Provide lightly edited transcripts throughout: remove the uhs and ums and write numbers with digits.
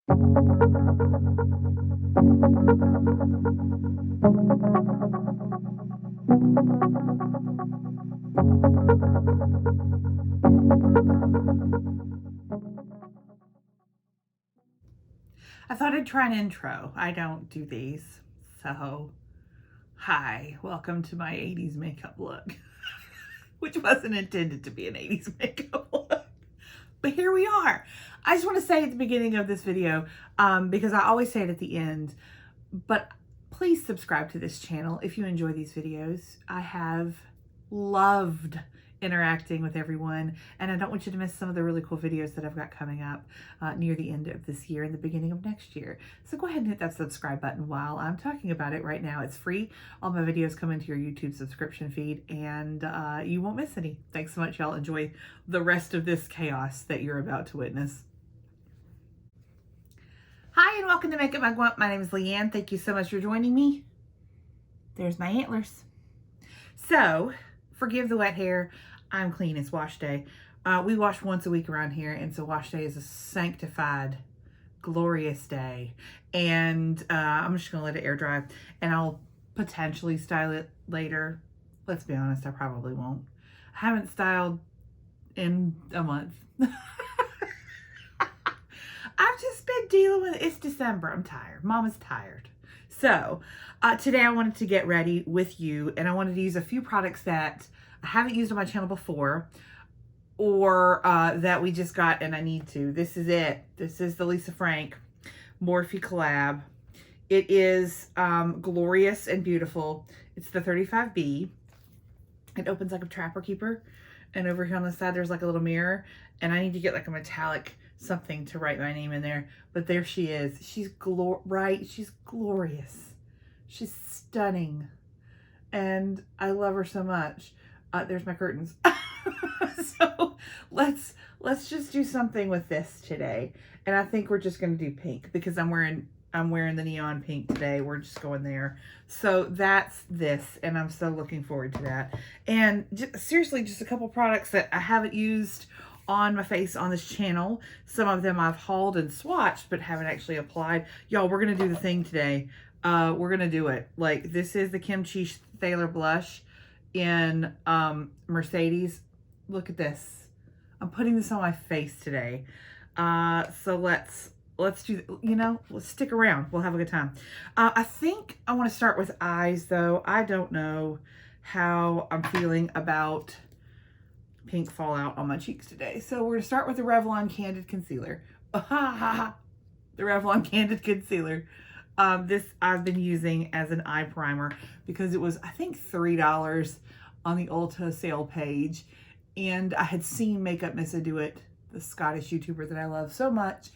I thought I'd try an intro. I don't do these. So, hi, welcome to my 80s makeup look, which wasn't intended to be an 80s makeup look. But here we are. I just want to say at the beginning of this video, because I always say it at the end, but please subscribe to this channel if you enjoy these videos. I have loved interacting with everyone, and I don't want you to miss some of the really cool videos that I've got coming up near the end of this year and the beginning of next year. So go ahead and hit that subscribe button while I'm talking about it right now. It's free. All my videos come into your YouTube subscription feed, and you won't miss any. Thanks so much, y'all. Enjoy the rest of this chaos that you're about to witness. Hi, and welcome to Makeup Mugwump. My name is Leanne. Thank you so much for joining me. There's my antlers. So, forgive the wet hair. I'm clean. It's wash day. We wash once a week around here, and so wash day is a sanctified, glorious day. And I'm just gonna let it air dry, and I'll potentially style it later. Let's be honest, I probably won't. I haven't styled in a month. I've just been dealing with it. It's December. I'm tired. Mama's tired. So today I wanted to get ready with you, and I wanted to use a few products that I haven't used on my channel before, or that we just got and I need to. This is it. This is the Lisa Frank Morphe collab. It is glorious and beautiful. It's the 35B. It opens like a Trapper Keeper, and over here on the side there's like a little mirror, and I need to get like a metallic something to write my name in there. But there she is. She's She's glorious. She's stunning, and I love her so much. There's my curtains. So let's just do something with this today. And I think we're just gonna do pink because I'm wearing the neon pink today. We're just going there. So that's this, and I'm so looking forward to that. And seriously, just a couple products that I haven't used on my face on this channel. Some of them I've hauled and swatched but haven't actually applied. Y'all, we're gonna do the thing today. We're gonna do it. Like, this is the Kimchi Thaler blush in Mercedes. Look at this. I'm putting this on my face today. So let's do, let's stick around. We'll have a good time. I think I want to start with eyes, though. I don't know how I'm feeling about pink fallout on my cheeks today. So we're gonna start with the Revlon Candid Concealer. The Revlon Candid Concealer. This I've been using as an eye primer because it was, I think, $3 on the Ulta sale page. And I had seen Makeup Missa do it, the Scottish YouTuber that I love so much.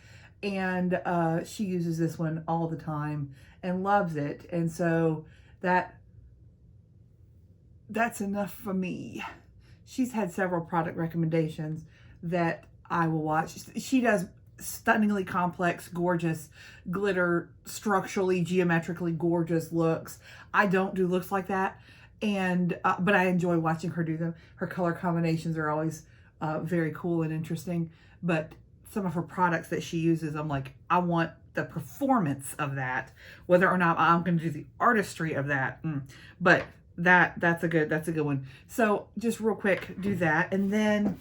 And she uses this one all the time and loves it. And so that's enough for me. She's had several product recommendations that I will watch. She does stunningly complex, gorgeous, glitter, structurally, geometrically gorgeous looks. I don't do looks like that, and but I enjoy watching her do them. Her color combinations are always very cool and interesting, but some of her products that she uses, I'm like, I want the performance of that, whether or not I'm going to do the artistry of that. But that's a good one. So just real quick, do that. And then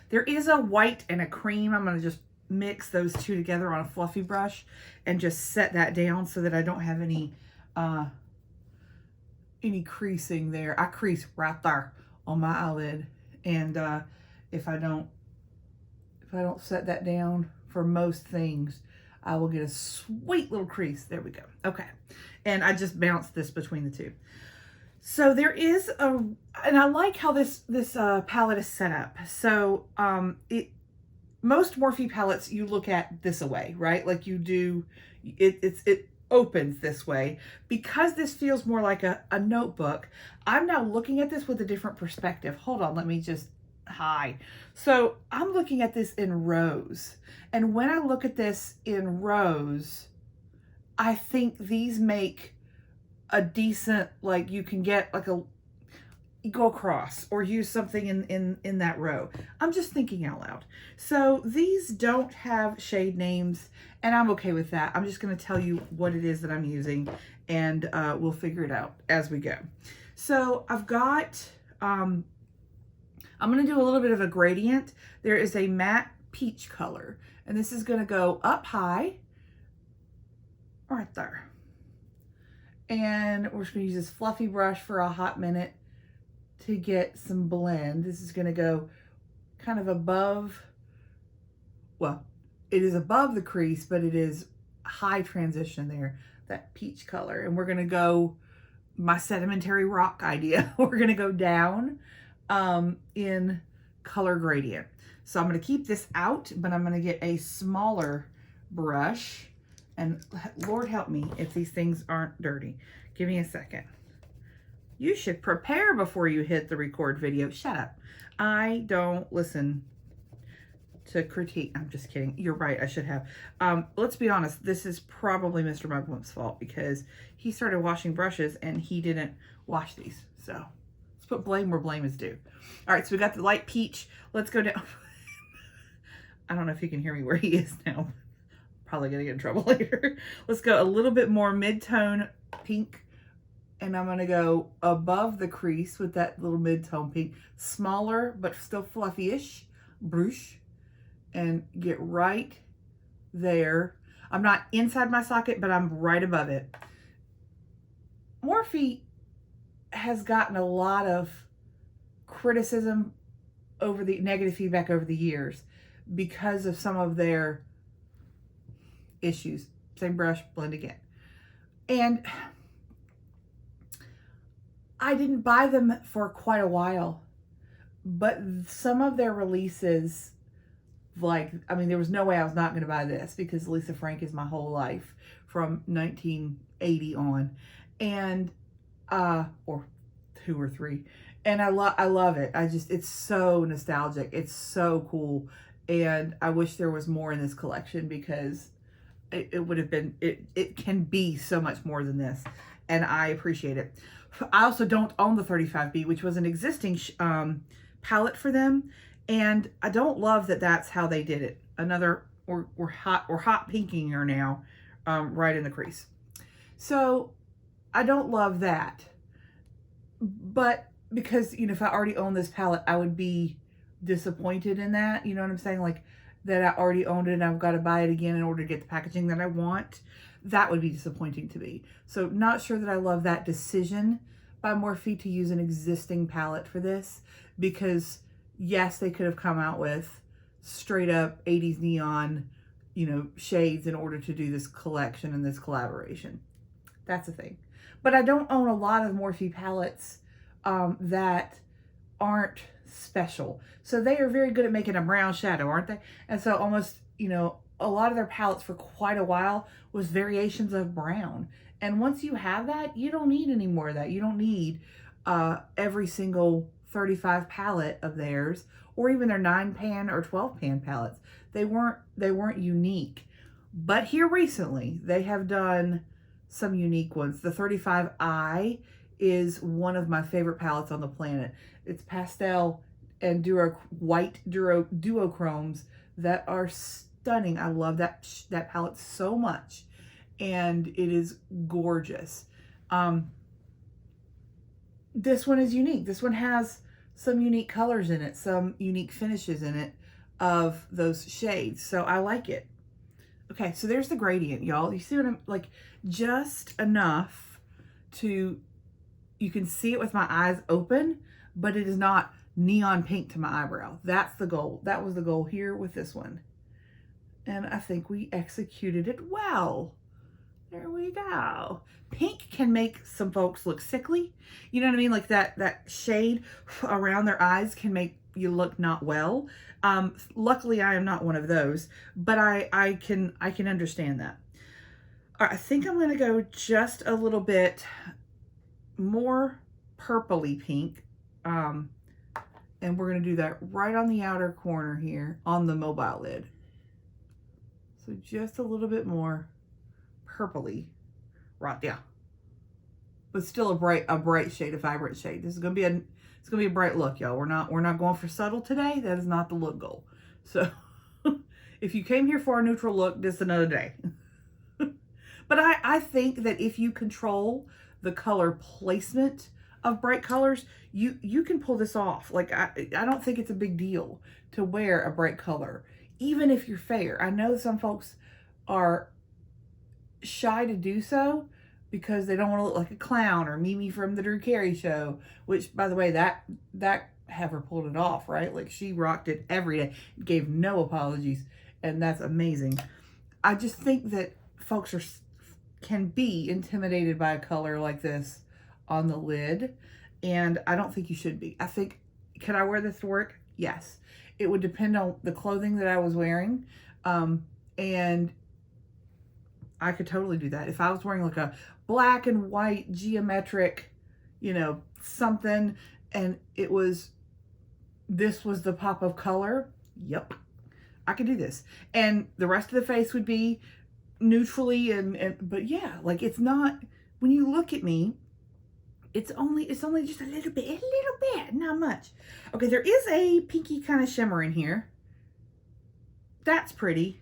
there is a white and a cream. I'm going to just mix those two together on a fluffy brush and just set that down so that I don't have any creasing there. I crease right there on my eyelid. And if I don't set that down for most things, I will get a sweet little crease. There we go. Okay. And I just bounced this between the two. So there is and I like how this palette is set up. So most Morphe palettes you look at this away, right? Like you do, it opens this way. Because this feels more like a notebook, I'm now looking at this with a different perspective. Hold on, let me just hide. So I'm looking at this in rows. And when I look at this in rows, I think these make a decent, like you can get like go across or use something in that row. I'm just thinking out loud. So these don't have shade names, and I'm okay with that. I'm just going to tell you what it is that I'm using, and we'll figure it out as we go. So I've got, I'm going to do a little bit of a gradient. There is a matte peach color, and this is going to go up high right there. And we're just going to use this fluffy brush for a hot minute to get some blend. This is going to go kind of above, well, it is above the crease, but it is high transition there, that peach color. And we're going to go, my sedimentary rock idea, we're going to go down in color gradient. So I'm going to keep this out, but I'm going to get a smaller brush. And Lord help me if these things aren't dirty. Give me a second. You should prepare before you hit the record video. Shut up. I don't listen to critique. I'm just kidding. You're right. I should have. Let's be honest. This is probably Mr. Mugwump's fault because he started washing brushes and he didn't wash these. So let's put blame where blame is due. All right. So we got the light peach. Let's go down. I don't know if you can hear me where he is now. Probably going to get in trouble later. Let's go a little bit more mid-tone pink. And I'm going to go above the crease with that little mid-tone pink. Smaller, but still fluffy-ish brush. And get right there. I'm not inside my socket, but I'm right above it. Morphe has gotten a lot of criticism over the negative feedback over the years because of some of their issues. Same brush, blend again. And I didn't buy them for quite a while, but some of their releases, like, I mean, there was no way I was not going to buy this because Lisa Frank is my whole life from 1980 on, and or 2 or 3, and I love it. It's so nostalgic. It's so cool, and I wish there was more in this collection because it would have been, it can be so much more than this, and I appreciate it. I also don't own the 35B, which was an existing palette for them, and I don't love that that's how they did it. Another, we're hot pinking her now, right in the crease. So I don't love that, but because, you know, if I already own this palette, I would be disappointed in that. You know what I'm saying? Like, that I already owned it and I've got to buy it again in order to get the packaging that I want. That would be disappointing to me. So not sure that I love that decision by Morphe to use an existing palette for this, because yes, they could have come out with straight up 80s neon, you know, shades in order to do this collection and this collaboration. That's a thing. But I don't own a lot of Morphe palettes that aren't special. So they are very good at making a brown shadow, aren't they? And so almost, you know, a lot of their palettes for quite a while was variations of brown. And once you have that, you don't need any more of that. You don't need every single 35 palette of theirs, or even their 9-pan or 12-pan palettes. They weren't unique. But here recently, they have done some unique ones. The 35i is one of my favorite palettes on the planet. It's pastel and white duochromes that are stunning. I love that palette so much, and it is gorgeous. This one is unique. This one has some unique colors in it, some unique finishes in it of those shades. So I like it. Okay, so there's the gradient, y'all. You see what I'm, like, just enough to, you can see it with my eyes open, but it is not neon pink to my eyebrow. That's the goal. That was the goal here with this one. And I think we executed it well. There we go. Pink can make some folks look sickly. You know what I mean? Like that shade around their eyes can make you look not well. Luckily, I am not one of those, but I can understand that. All right, I think I'm going to go just a little bit more purpley pink. And we're going to do that right on the outer corner here on the mobile lid. So just a little bit more purpley right there. but still a bright shade, a vibrant shade. This is gonna be it's gonna be a bright look, y'all. We're not going for subtle today. That is not the look goal. So if you came here for a neutral look, this is another day. But I think that if you control the color placement of bright colors, you can pull this off. Like I don't think it's a big deal to wear a bright color, even if you're fair. I know some folks are shy to do so because they don't want to look like a clown or Mimi from the Drew Carey show, which, by the way, that Heather pulled it off, right? Like, she rocked it every day, gave no apologies, and that's amazing. I just think that folks can be intimidated by a color like this on the lid, and I don't think you should be. I think, can I wear this to work? Yes. It would depend on the clothing that I was wearing, and I could totally do that. If I was wearing like a black and white geometric, you know, something, and this was the pop of color, yep, I could do this. And the rest of the face would be neutrally, but yeah, like, it's not, when you look at me, it's only just a little bit, not much. Okay, there is a pinky kind of shimmer in here. That's pretty.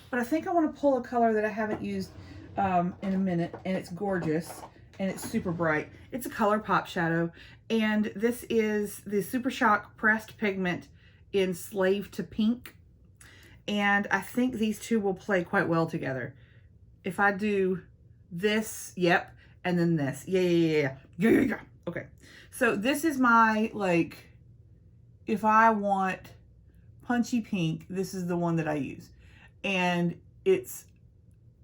But I think I want to pull a color that I haven't used in a minute, and it's gorgeous, and it's super bright. It's a Colourpop shadow, and this is the Super Shock Pressed Pigment in Slave2Pink, and I think these two will play quite well together. If I do this, yep, and then this, yeah. Okay, so this is my, like, if I want punchy pink, this is the one that I use. And it's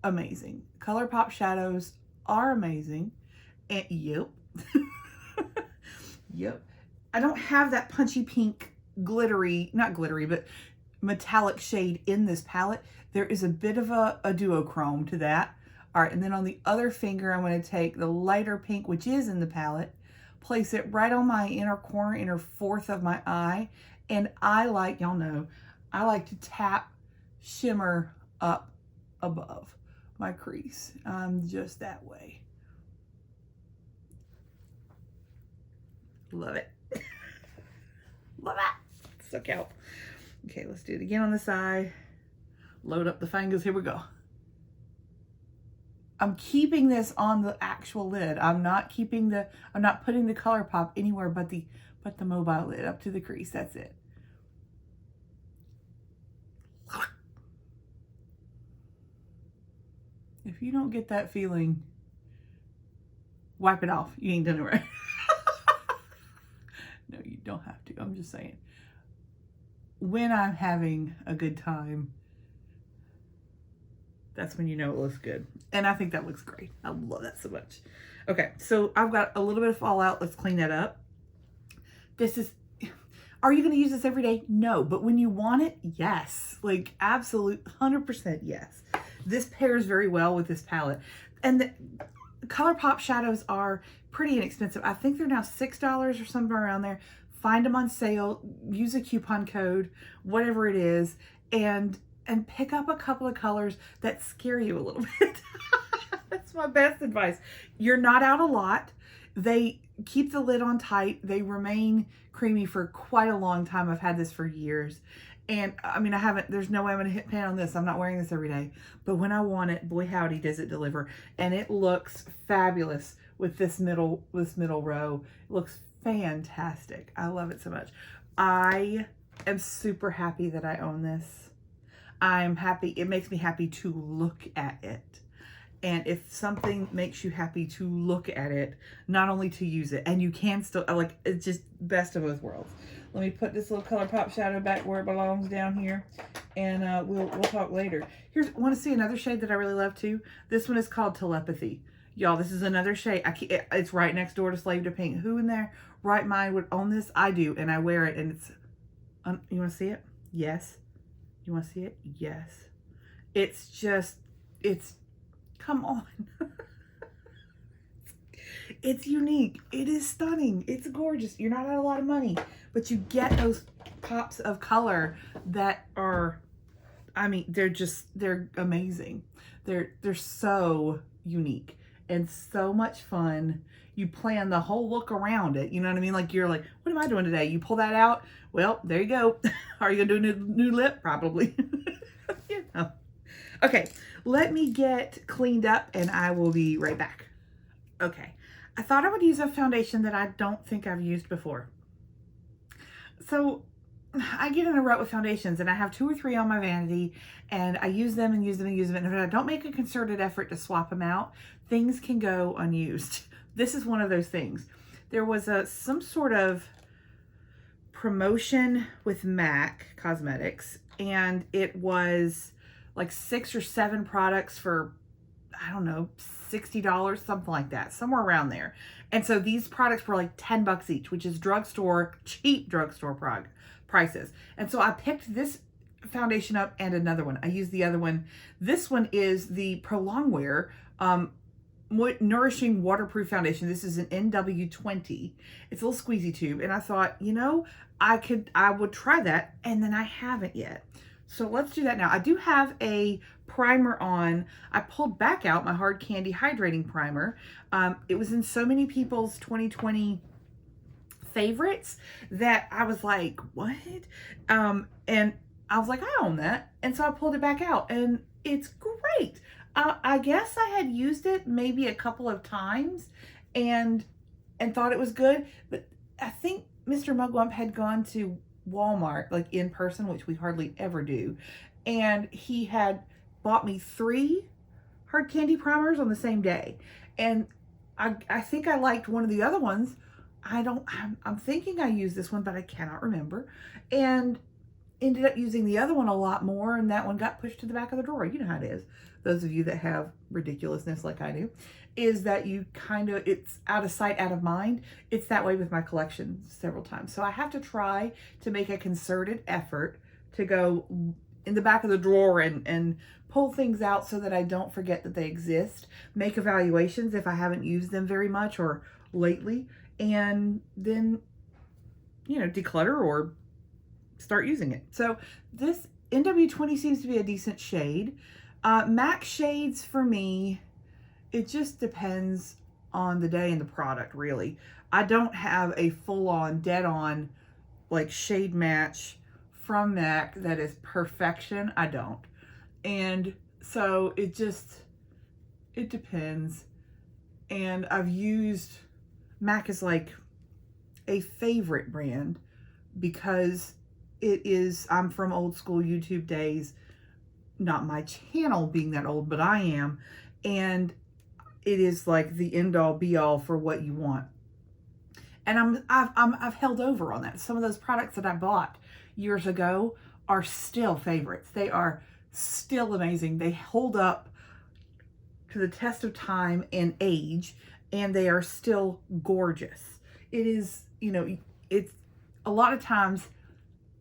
amazing. Colourpop shadows are amazing. And yep. Yep. I don't have that punchy pink glittery, not glittery, but metallic shade in this palette. There is a bit of a duochrome to that. All right, and then on the other finger, I'm going to take the lighter pink, which is in the palette, place it right on my inner corner, inner fourth of my eye. And I like, y'all know, I like to tap shimmer up above my crease. Just that way. Love it. Love it. So cute. Okay, let's do it again on the side. Load up the fingers. Here we go. I'm keeping this on the actual lid. I'm not putting the Colourpop anywhere but the mobile lid up to the crease. That's it. If you don't get that feeling, wipe it off. You ain't done it right. No, you don't have to. I'm just saying. When I'm having a good time, that's when you know it looks good. And I think that looks great. I love that so much. Okay, so I've got a little bit of fallout. Let's clean that up. This is, are you going to use this every day? No, but when you want it, yes. Like, absolute 100% yes. This pairs very well with this palette. And the Colourpop shadows are pretty inexpensive. I think they're now $6 or somewhere around there. Find them on sale, use a coupon code, whatever it is, and pick up a couple of colors that scare you a little bit. That's my best advice. You're not out a lot. They keep the lid on tight. They remain creamy for quite a long time. I've had this for years. And I mean, there's no way I'm going to hit pan on this. I'm not wearing this every day. But when I want it, boy howdy does it deliver. And it looks fabulous with this middle row. It looks fantastic. I love it so much. I am super happy that I own this. I'm happy. It makes me happy to look at it. And if something makes you happy to look at it, not only to use it, and you can still, like, it's just best of both worlds. Let me put this little Colourpop shadow back where it belongs down here, and we'll talk later. Want to see another shade that I really love too? This one is called Telepathy. Y'all, this is another shade. It's right next door to Slave2Pink. Who in their right mind would own this? I do, and I wear it, and it's, you want to see it? Yes. You want to see it? Yes. It's just, come on. It's unique. It is stunning. It's gorgeous. You're not out a lot of money, but you get those pops of color that are, I mean, they're amazing. They're so unique. and so much fun. You plan the whole look around it. You know what I mean? Like, you're like, what am I doing today? You pull that out. Well, there you go. Are you going to do a new lip? Probably. You know. Okay, let me get cleaned up and I will be right back. Okay, I thought I would use a foundation that I don't think I've used before. So I get in a rut with foundations, and I have 2 or 3 on my vanity, and I use them and use them and use them. And if I don't make a concerted effort to swap them out, things can go unused. This is one of those things. There was some sort of promotion with MAC Cosmetics, and it was like 6 or 7 products for, I don't know, $60, something like that, somewhere around there. And so these products were like $10 each, which is drugstore, cheap drugstore prices. And so I picked this foundation up and another one. I used the other one. This one is the Pro Longwear Nourishing Waterproof Foundation. This is an NW20. It's a little squeezy tube. And I thought, you know, I would try that, and then I haven't yet. So let's do that now. I do have a primer on. I pulled back out my Hard Candy Hydrating Primer. It was in so many people's 2020 favorites that I was like, what? And I was like, I own that. And so I pulled it back out, and it's great. I guess I had used it maybe a couple of times and thought it was good, but I think Mr. Mugwump had gone to Walmart, like in person, which we hardly ever do, and he had bought me 3 hard candy primers on the same day, and I think I liked one of the other ones. I'm thinking I used this one, but I cannot remember, and ended up using the other one a lot more, and that one got pushed to the back of the drawer. You know how it is. Those of you that have ridiculousness like I do, is that you kind of, it's out of sight, out of mind. It's that way with my collection several times. So I have to try to make a concerted effort to go in the back of the drawer and pull things out so that I don't forget that they exist, make evaluations if I haven't used them very much or lately, and then, you know, declutter or start using it. So this NW20 seems to be a decent shade. MAC shades for me, it just depends on the day and the product, really. I don't have a full-on, dead-on, like, shade match from MAC that is perfection. I don't. And so it depends. And I've used, MAC is like a favorite brand because it is, I'm from old school YouTube days, not my channel being that old, but I am. And it is like the end all be all for what you want. And I've held over on that. Some of those products that I bought years ago are still favorites. They are still amazing. They hold up to the test of time and age, and they are still gorgeous. It is, you know, it's a lot of times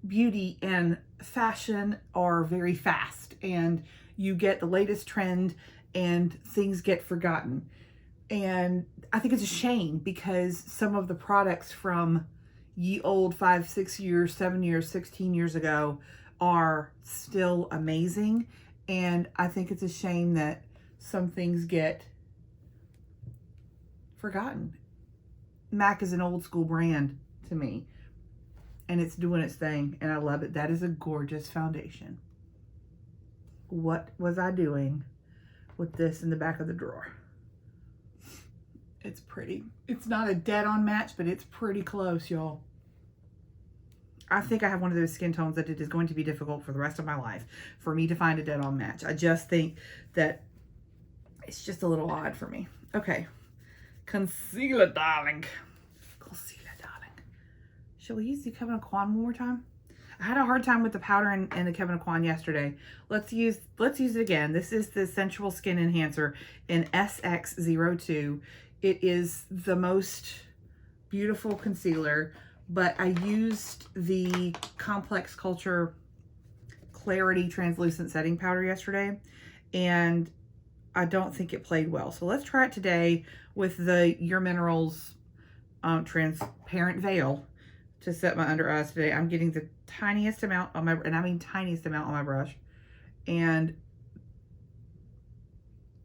beauty and fashion are very fast, and you get the latest trend and things get forgotten. And I think it's a shame because some of the products from ye old 5, 6 years, 7 years, 16 years ago are still amazing. And I think it's a shame that some things get forgotten. MAC is an old school brand to me, and it's doing its thing, and I love it. That is a gorgeous foundation. What was I doing with this in the back of the drawer? It's pretty. It's not a dead-on match, but it's pretty close, y'all. I think I have one of those skin tones that it is going to be difficult for the rest of my life for me to find a dead-on match. I just think that it's just a little odd for me. Okay. Concealer, darling. Concealer, darling. Shall we use the Kevyn Aucoin one more time? I had a hard time with the powder and the Kevyn Aucoin yesterday. Let's use it again. This is the Sensual Skin Enhancer in SX02. It is the most beautiful concealer, but I used the Complex Culture Clarity Translucent Setting Powder yesterday, and I don't think it played well. So let's try it today with the Your Minerals Transparent Veil to set my under eyes today. I'm getting the tiniest amount on my, and I mean tiniest amount on my brush, and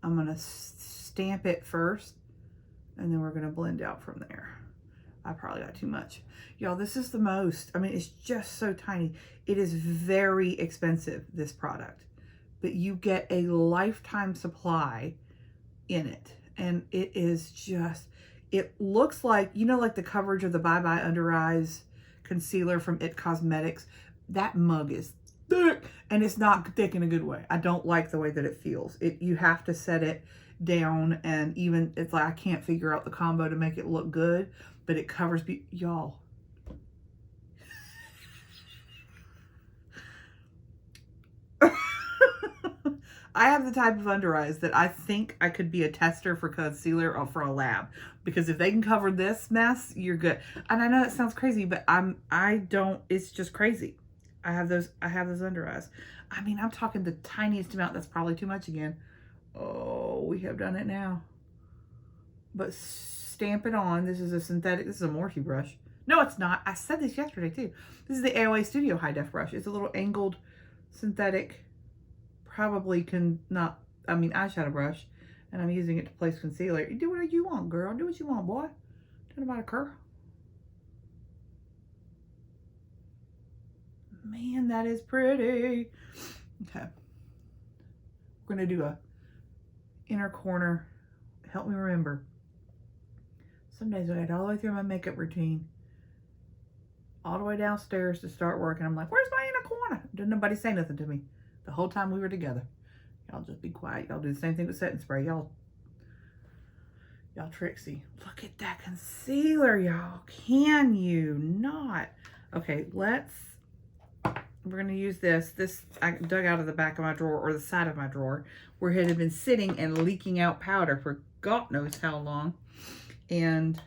I'm gonna stamp it first, and then we're gonna blend out from there. I probably got too much. Y'all, this is the most, I mean, it's just so tiny. It is very expensive, this product, but you get a lifetime supply in it. And it is just, it looks like, you know, like the coverage of the Bye Bye Under Eyes concealer from IT Cosmetics. That mug is thick, and it's not thick in a good way. I don't like the way that it feels. You have to set it down, and even, it's like, I can't figure out the combo to make it look good, but it covers, y'all. I have the type of under eyes that I think I could be a tester for concealer or for a lab, because if they can cover this mess, you're good. And I know that sounds crazy, but I don't, it's just crazy. I have those under eyes. I mean, I'm talking the tiniest amount. That's probably too much again. Oh, we have done it now. But stamp it on. This is a synthetic, this is a Morphe brush. No, it's not. I said this yesterday too. This is the AOA Studio High Def brush. It's a little angled synthetic, probably eyeshadow brush. And I'm using it to place concealer. You do whatever you want, girl. Do what you want, boy. Don't about a curl. Man, that is pretty. Okay. We're going to do a inner corner. Help me remember. Some days I get all the way through my makeup routine, all the way downstairs to start work, and I'm like, where's my inner corner? Didn't nobody say nothing to me the whole time we were together. Y'all just be quiet. Y'all do the same thing with setting spray. Y'all tricksy. Look at that concealer, y'all. Can you not? Okay, we're going to use this. This I dug out of the back of my drawer, or the side of my drawer, where it had been sitting and leaking out powder for God knows how long. And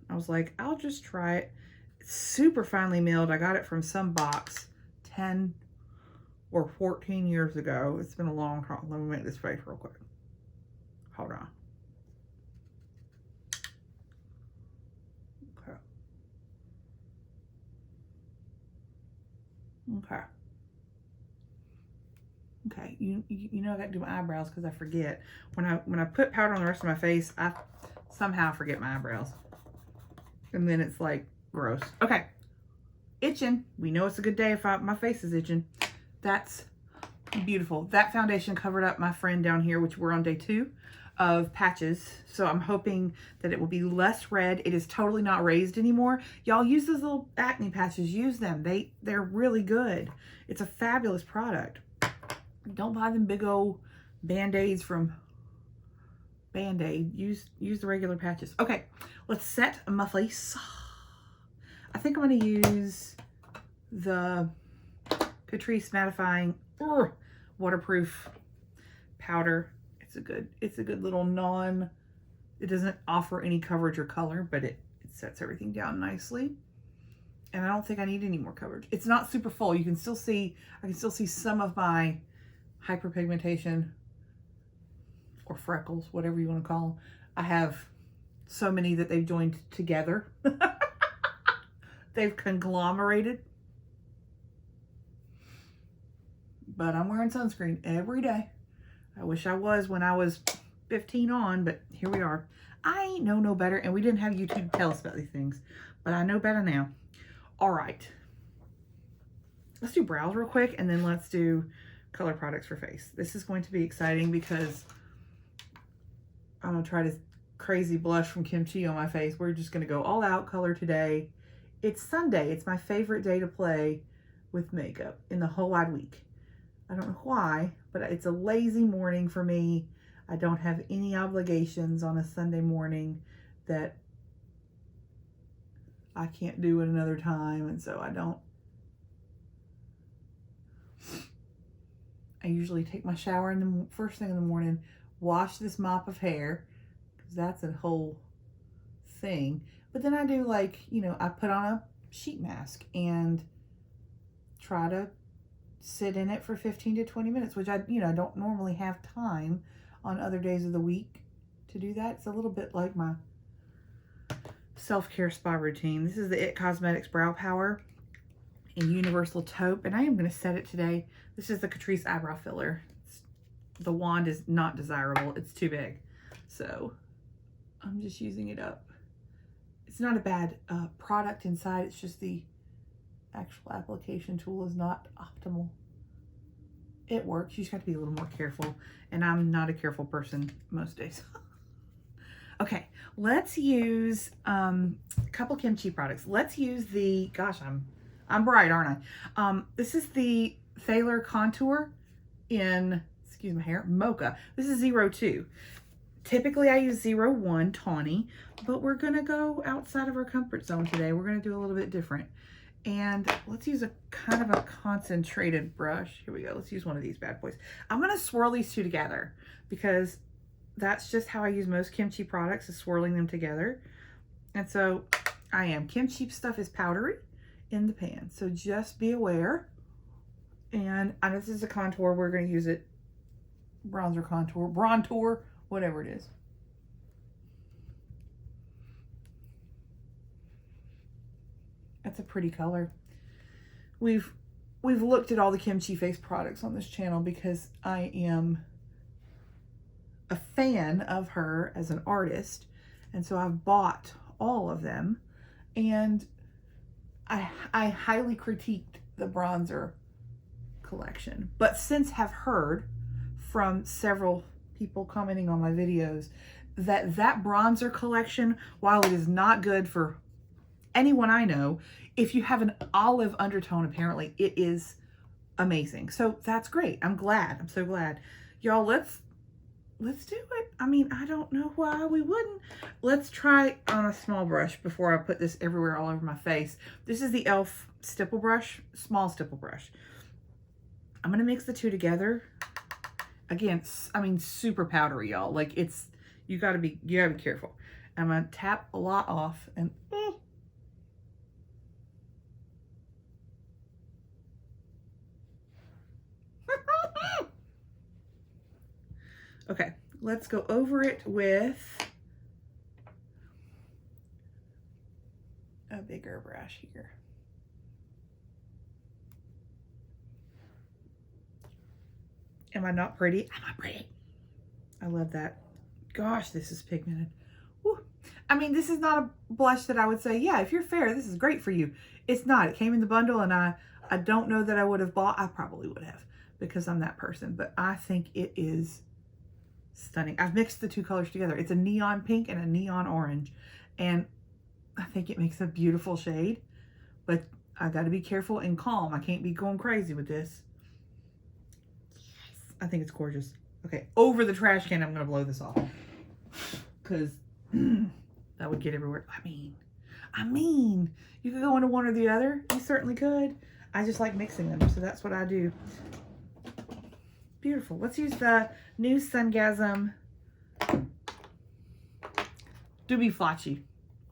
I was like, I'll just try it. It's super finely milled. I got it from some box 10 or 14 years ago. It's been a long time. Let me make this face real quick. Hold on. Okay. Okay. Okay, you know I got to do my eyebrows because I forget. When I put powder on the rest of my face, I somehow forget my eyebrows. And then it's like gross. Okay, itching. We know it's a good day if my face is itching. That's beautiful. That foundation covered up my friend down here, which we're on day 2 of patches. So I'm hoping that it will be less red. It is totally not raised anymore. Y'all use those little acne patches. Use them. They're really good. It's a fabulous product. Don't buy them big old Band-Aids from Band-Aid. Use the regular patches. Okay, let's set my face. I think I'm going to use the Patrice Mattifying waterproof powder. It's a good little it doesn't offer any coverage or color, but it sets everything down nicely. And I don't think I need any more coverage. It's not super full. You can still see, I can still see some of my hyperpigmentation or freckles, whatever you want to call them. I have so many that they've joined together. They've conglomerated. But I'm wearing sunscreen every day. I wish I was when I was 15 on, but here we are. I ain't know no better, and we didn't have YouTube to tell us about these things, but I know better now. All right. Let's do brows real quick, and then let's do color products for face. This is going to be exciting because I'm going to try this crazy blush from Kimchi on my face. We're just going to go all out color today. It's Sunday. It's my favorite day to play with makeup in the whole wide week. I don't know why, but it's a lazy morning for me. I don't have any obligations on a Sunday morning that I can't do at another time, and so I usually take my shower in the first thing in the morning, wash this mop of hair, because that's a whole thing. But then I do, like, you know, I put on a sheet mask and try to sit in it for 15 to 20 minutes, which I don't normally have time on other days of the week to do that. It's a little bit like my self-care spa routine. This is the IT Cosmetics Brow Power in Universal Taupe, and I am going to set it today. This is the Patrice Eyebrow Filler. It's the wand is not desirable. It's too big. So I'm just using it up. It's not a bad product inside. It's just the actual application tool is not optimal. It works. You just have to be a little more careful. And I'm not a careful person most days. Okay, let's use a couple kimchi products. Let's use the, gosh, I'm bright, aren't I? This is the Thaler Contour in, excuse my hair, Mocha. This is 02. Typically I use 01 Tawny, but we're gonna go outside of our comfort zone today. We're gonna do a little bit different. And let's use a kind of a concentrated brush. Here we go. Let's use one of these bad boys. I'm gonna swirl these two together because that's just how I use most kimchi products, is swirling them together. And so I am. Kimchi stuff is powdery in the pan, so just be aware. And this is a contour. We're going to use it bronzer contour, brontour, whatever it is. That's a pretty color. We've looked at all the kimchi face products on this channel because I am a fan of her as an artist, and so I've bought all of them, and I highly critiqued the bronzer collection, but since have heard from several people commenting on my videos that bronzer collection, while it is not good for anyone I know, if you have an olive undertone, apparently it is amazing. So that's great. I'm glad. I'm so glad. Y'all, let's do it. I mean, I don't know why we wouldn't. Let's try on a small brush before I put this everywhere all over my face. This is the e.l.f. stipple brush, small stipple brush. I'm going to mix the two together. Again, I mean, super powdery, y'all. Like, it's, you gotta be careful. I'm going to tap a lot off and, okay, let's go over it with a bigger brush here. Am I not pretty? Am I pretty? I love that. Gosh, this is pigmented. Woo. I mean, this is not a blush that I would say, yeah, if you're fair, this is great for you. It's not. It came in the bundle, and I don't know that I would have bought. I probably would have, because I'm that person. But I think it is stunning. I've mixed the two colors together. It's a neon pink and a neon orange, and I think it makes a beautiful shade. But I got to be careful and calm. I can't be going crazy with this. I think it's gorgeous. Okay, over the trash can, I'm going to blow this off, because that would get everywhere. I mean, you could go into one or the other. You certainly could. I just like mixing them, so that's what I do. Beautiful. Let's use the new Sungasm Doobie Flotchy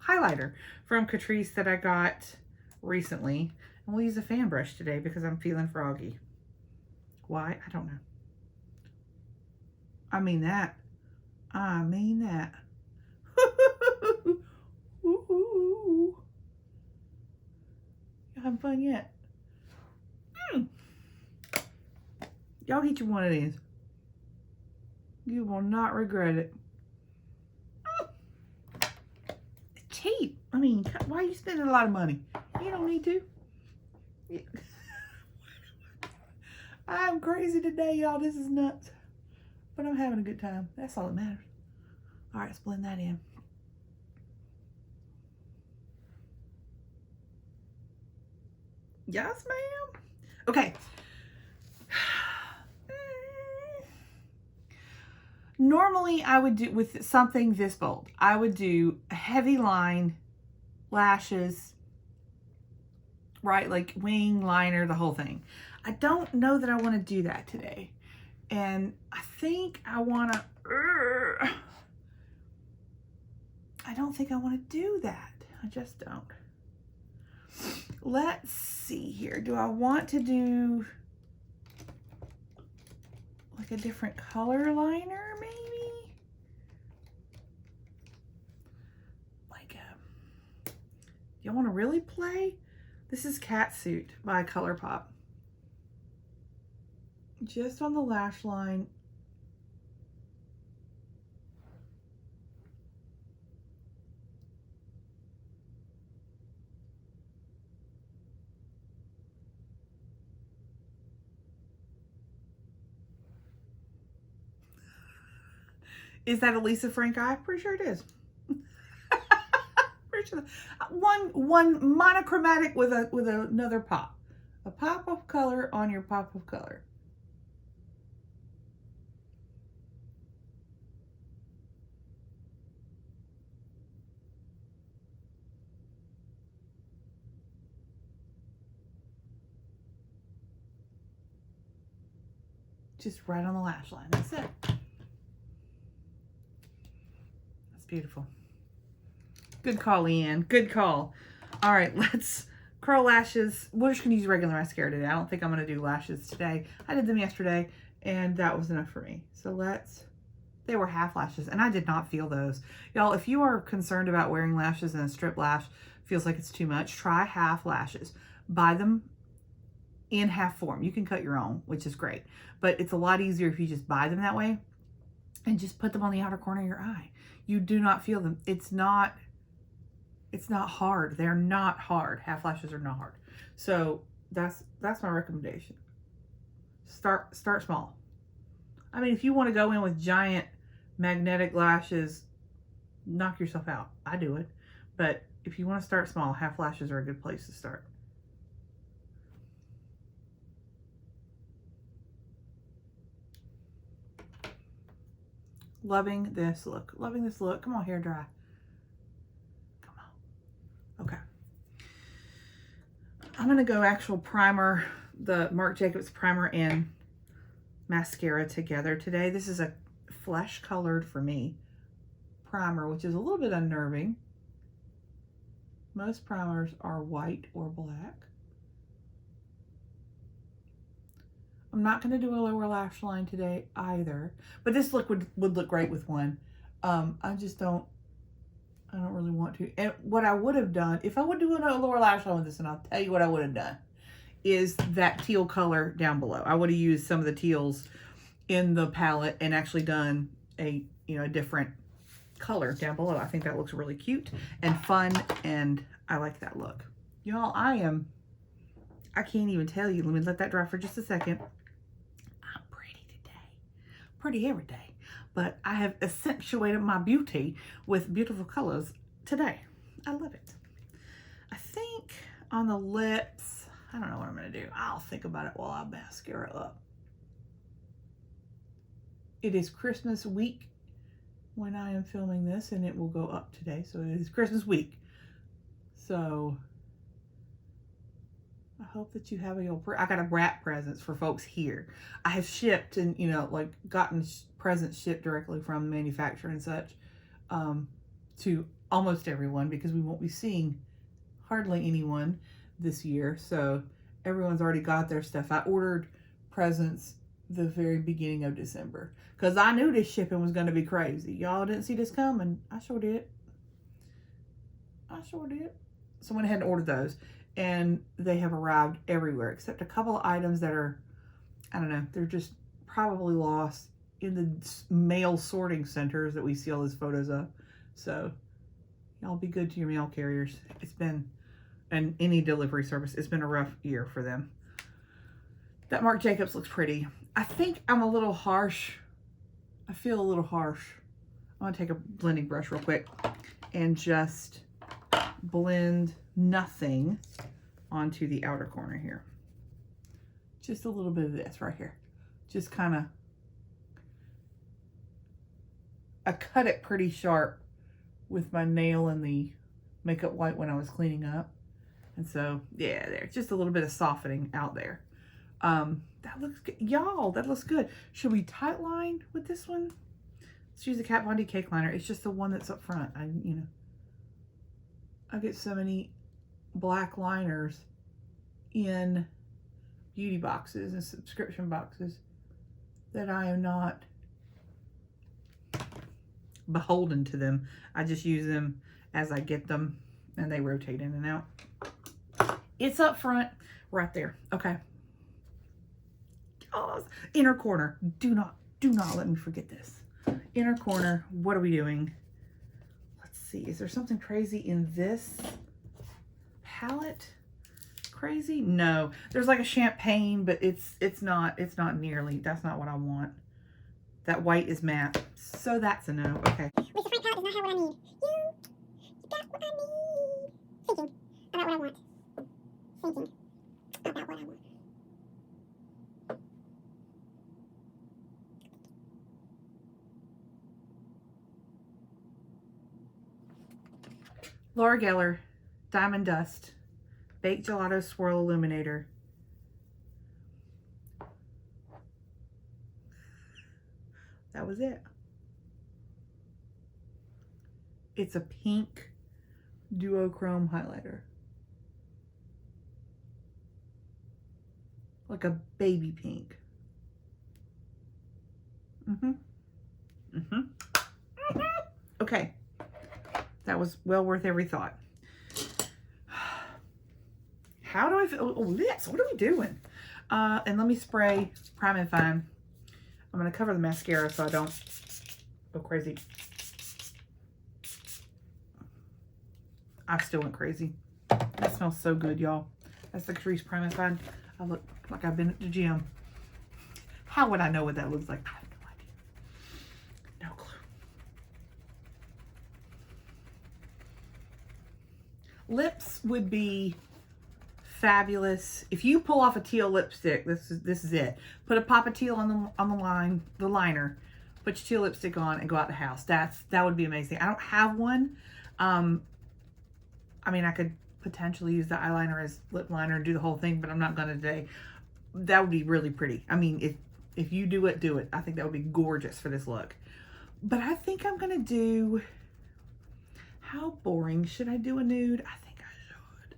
highlighter from Patrice that I got recently. And we'll use a fan brush today because I'm feeling froggy. Why? I don't know. I mean that. You having fun yet? Y'all get you one of these. You will not regret it. It's cheap. I mean, why are you spending a lot of money? You don't need to. I'm crazy today, y'all. This is nuts. But I'm having a good time. That's all that matters. All right, let's blend that in. Yes, ma'am. Okay. Normally, I would do with something this bold. I would do a heavy line, lashes, right? Like wing, liner, the whole thing. I don't know that I want to do that today. And I think I want to, I don't think I want to do that. I just don't. Let's see here. Do I want to do like a different color liner maybe? Like y'all want to really play? This is Catsuit by Colourpop. Just on the lash line, Is that a Lisa Frank eye? Pretty sure it is. Pretty sure. One monochromatic with another pop. A pop of color on your pop of color. Just right on the lash line. That's it. That's beautiful. Good call, Ian. Good call. All right, let's curl lashes. We're just going to use regular mascara today. I don't think I'm going to do lashes today. I did them yesterday, and that was enough for me. So they were half lashes, and I did not feel those. Y'all, if you are concerned about wearing lashes and a strip lash feels like it's too much, try half lashes. Buy them in half form. You can cut your own, which is great, but it's a lot easier if you just buy them that way and just put them on the outer corner of your eye. You do not feel them. It's not hard. They're not hard. Half lashes are not hard. So that's my recommendation. Start small. I mean, if you want to go in with giant magnetic lashes, knock yourself out. I do it. But if you want to start small, half lashes are a good place to start. Loving this look. Loving this look. Come on, hair dry. Come on. Okay. I'm going to go actual primer, the Marc Jacobs primer and mascara together today. This is a flesh colored, for me, primer, which is a little bit unnerving. Most primers are white or black. I'm not going to do a lower lash line today either, but this look would look great with one. I don't really want to. And what I would have done, if I would do a lower lash line with this, and I'll tell you what I would have done, is that teal color down below. I would have used some of the teals in the palette and actually done a different color down below. I think that looks really cute and fun, and I like that look. Y'all, I can't even tell you. Let me let that dry for just a second. I'm pretty today. Pretty every day. But I have accentuated my beauty with beautiful colors today. I love it. I think on the lips, I don't know what I'm going to do. I'll think about it while I mascara up. It is Christmas week when I am filming this, and it will go up today. So it is Christmas week. So I hope that you have I got a wrap presents for folks here. I have shipped and, like gotten presents shipped directly from the manufacturer and such to almost everyone, because we won't be seeing hardly anyone this year. So everyone's already got their stuff. I ordered presents the very beginning of December because I knew this shipping was going to be crazy. Y'all didn't see this coming. I sure did. So I went ahead and ordered those, and they have arrived everywhere except a couple of items that are, I don't know, they're just probably lost in the mail sorting centers that we see all these photos of. So y'all be good to your mail carriers. It's been, and any delivery service, it's been a rough year for them. That Marc Jacobs looks pretty. I think I'm a little harsh. I feel a little harsh. I'm gonna take a blending brush real quick and just blend nothing onto the outer corner here. Just a little bit of this right here. Just kind of, I cut it pretty sharp with my nail in the makeup wipe when I was cleaning up. And so, yeah, there's just a little bit of softening out there. That looks good. Y'all, that looks good. Should we tight line with this one? Let's use the Kat Von D Cake Liner. It's just the one that's up front. I get so many black liners in beauty boxes and subscription boxes that I am not beholden to them. I just use them as I get them, and they rotate in and out. It's up front right there. Okay. Oh, inner corner. Do not let me forget this. Inner corner. What are we doing? Let's see. Is there something crazy in this palette? Crazy? No. There's like a champagne, but it's not nearly. That's not what I want. That white is matte. So that's a no. Okay. Lisa, Frank palette does not have what I need. You got what I need. Thinking about what I want. Thinking about what I want. Laura Geller, Diamond Dust, Baked Gelato Swirl Illuminator. That was it. It's a pink duochrome highlighter. Like a baby pink. Okay. That was well worth every thought. How do I feel? Oh, lips. What are we doing? And let me spray Prime and Fine. I'm going to cover the mascara so I don't go crazy. I still went crazy. That smells so good, y'all. That's the Patrice Prime and Fine. I look like I've been at the gym. How would I know what that looks like? I have no idea. No clue. Lips would be fabulous if you pull off a teal lipstick. This is it. Put a pop of teal on the liner. Put your teal lipstick on and go out the house. That would be amazing. I don't have one. I mean, I could potentially use the eyeliner as lip liner and do the whole thing, but I'm not gonna today. That would be really pretty. I mean, if you do it, do it. I think that would be gorgeous for this look. But I think I'm gonna do. How boring. Should I do a nude? I think I should.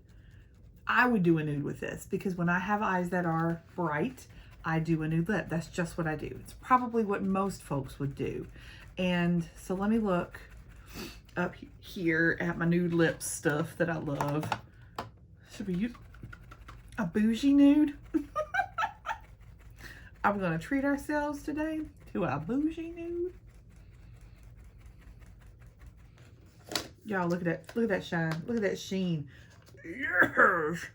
I would do a nude with this because when I have eyes that are bright, I do a nude lip. That's just what I do. It's probably what most folks would do. And so let me look up here at my nude lip stuff that I love. Should we use a bougie nude? I'm going to treat ourselves today to a bougie nude. Y'all, look at that shine. Look at that sheen. Yes!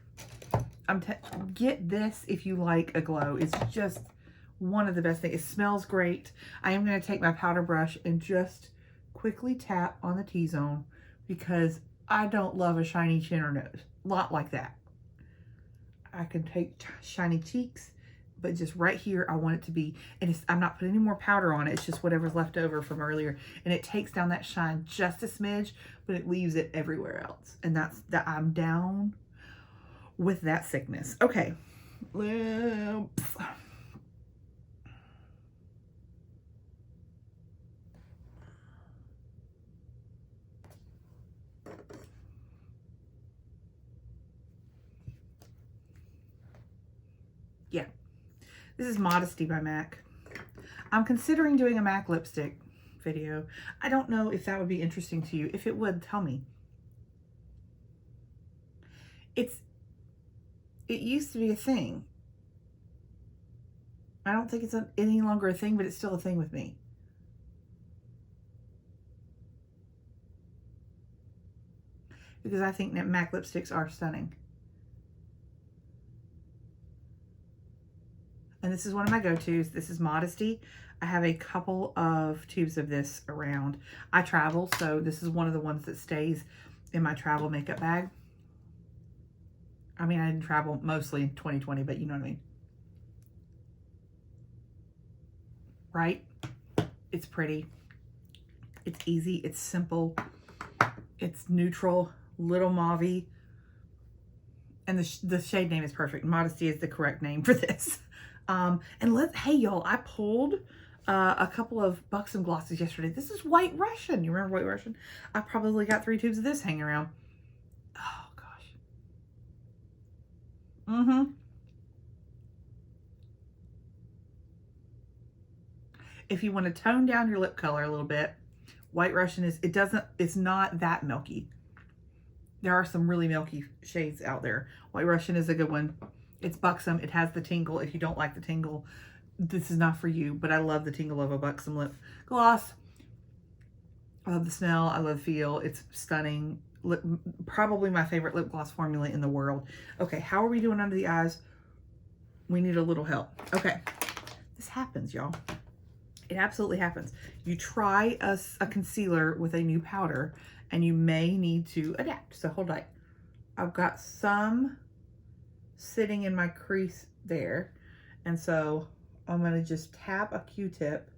Get this if you like a glow. It's just one of the best things. It smells great. I am going to take my powder brush and just quickly tap on the T-zone because I don't love a shiny chin or nose. Not like that. I can take shiny cheeks, but just right here, I want it to be, and I'm not putting any more powder on it. It's just whatever's left over from earlier. And it takes down that shine just a smidge, but it leaves it everywhere else. And I'm down with that sickness. Okay. Lips. Yeah. This is Modesty by MAC. I'm considering doing a MAC lipstick video. I don't know if that would be interesting to you. If it would, tell me. It used to be a thing. I don't think it's any longer a thing, but it's still a thing with me. Because I think that MAC lipsticks are stunning. And this is one of my go-tos. This is Modesty. I have a couple of tubes of this around. I travel, so this is one of the ones that stays in my travel makeup bag. I mean, I didn't travel mostly in 2020, but you know what I mean. Right? It's pretty. It's easy. It's simple. It's neutral, little mauve-y. And the shade name is perfect. Modesty is the correct name for this. Hey y'all, I pulled a couple of Buxom glosses yesterday. This is White Russian. You remember White Russian? I probably got 3 tubes of this hanging around. Oh gosh. If you want to tone down your lip color a little bit, White Russian it's not that milky. There are some really milky shades out there. White Russian is a good one. It's Buxom. It has the tingle. If you don't like the tingle, this is not for you, but I love the tingle of a Buxom lip gloss. I love the smell. I love the feel. It's stunning. Probably my favorite lip gloss formula in the world. Okay, how are we doing under the eyes? We need a little help. Okay, this happens, y'all. It absolutely happens. You try a concealer with a new powder and you may need to adapt. So hold on. I've got some sitting in my crease there. And so I'm going to just tap a Q-tip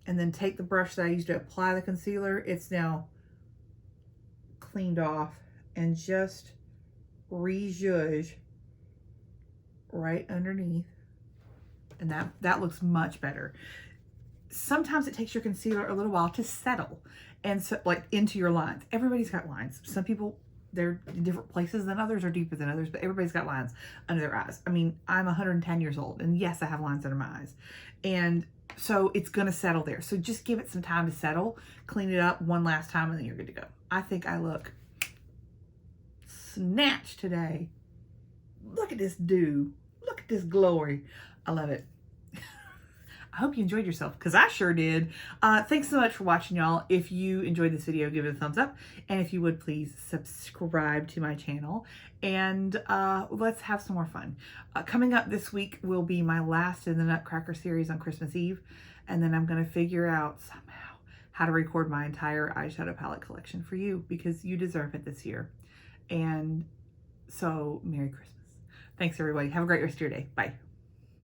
and then take the brush that I used to apply the concealer. It's now cleaned off, and just re-zhuzh right underneath. And that looks much better. Sometimes it takes your concealer a little while to settle and so, like, into your lines. Everybody's got lines. Some people, they're in different places than others, or deeper than others, but everybody's got lines under their eyes. I mean, I'm 110 years old, and yes, I have lines under my eyes. And so it's gonna settle there. So just give it some time to settle, clean it up one last time, and then you're good to go. I think I look snatched today. Look at this dew. Look at this glory. I love it. I hope you enjoyed yourself, because I sure did. Thanks so much for watching, y'all. If you enjoyed this video, give it a thumbs up. And if you would, please subscribe to my channel. And let's have some more fun. Coming up this week will be my last in the Nutcracker series on Christmas Eve. And then I'm going to figure out somehow how to record my entire eyeshadow palette collection for you, because you deserve it this year. And so, Merry Christmas. Thanks, everybody. Have a great rest of your day. Bye.